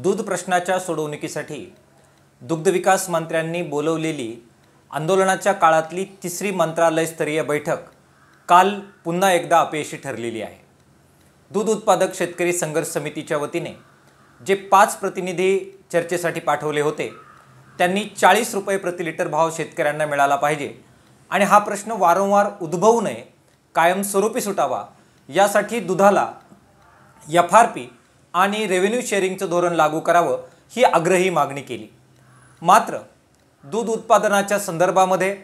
दूध प्रश्नाच्या सोडवणुकीसाठी दुग्धविकास मंत्र्यांनी बोलवलेली आंदोलनाच्या काळातली तिसरी मंत्रालयस्तरीय बैठक काल पुन्हा एकदा अपयशी ठरलेली आहे। दूध उत्पादक शेतकरी संघर्ष समितीच्या वतीने जे 5 प्रतिनिधी चर्चेसाठी पाठवले होते त्यांनी 40 रुपये प्रति लिटर भाव शेतकऱ्यांना मिळाला पाहिजे आणि हा प्रश्न वारंवार उद्भवू नये, कायमस्वरूपी सुटावा यासाठी दुधाला एफआरपी आणि रेव्हेन्यू शेअरिंगचं धोरण लागू करावं ही आग्रही मागणी केली। मात्र दूध उत्पादनाच्या संदर्भामध्ये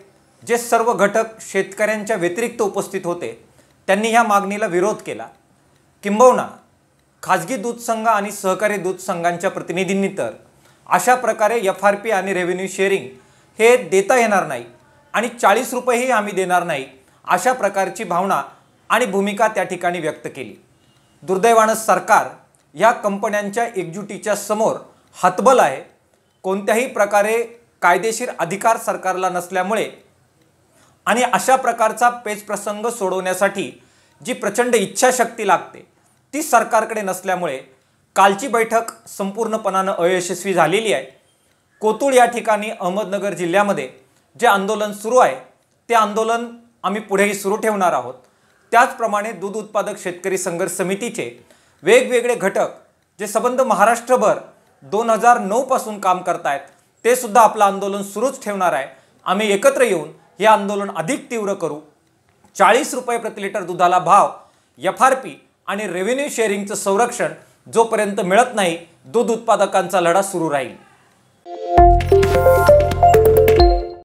जे सर्व घटक शेतकऱ्यांच्या व्यतिरिक्त उपस्थित होते त्यांनी ह्या मागणीला विरोध केला। किंबहुना खाजगी दूध संघ आणि सहकारी दूध संघांच्या प्रतिनिधींनी तर अशा प्रकारे एफआरपी आणि रेव्हेन्यू शेअरिंग हे देता येणार नाही आणि 40 रुपयेही आम्ही देणार नाही अशा प्रकारची भावना आणि भूमिका त्या ठिकाणी व्यक्त केली। दुर्दैवाने सरकार या कंपन्यांच्या एकजुटीच्या समोर हतबल आहे। कोणत्याही प्रकारे कायदेशीर अधिकार सरकारला नसल्यामुळे आणि अशा प्रकारचा पेच प्रसंग सोडवण्यासाठी जी प्रचंड इच्छाशक्ती लागते ती सरकारकडे नसल्यामुळे कालची बैठक संपूर्णपणाने अयशस्वी झालेली आहे। कोतुळ या ठिकाणी अहमदनगर जिल्ह्यामध्ये जे आंदोलन सुरू आहे ते आंदोलन आम्ही पुढेही सुरू ठेवणार आहोत। त्याचप्रमाणे दूध उत्पादक शेतकरी संघर्ष समितीचे वेगवेगळे घटक जे संबंध महाराष्ट्रभर 2009 पासून काम करतायत ते सुद्धा आपलं आंदोलन सुरूच ठेवणार आहे। आम्ही एकत्र येऊन हे आंदोलन अधिक तीव्र करू। 40 रुपये प्रति लिटर दुधाला भाव, एफआरपी आणि रेव्हेन्यू शेअरिंगचं संरक्षण जोपर्यंत मिळत नाही दूध उत्पादकांचा लढा सुरू राहील।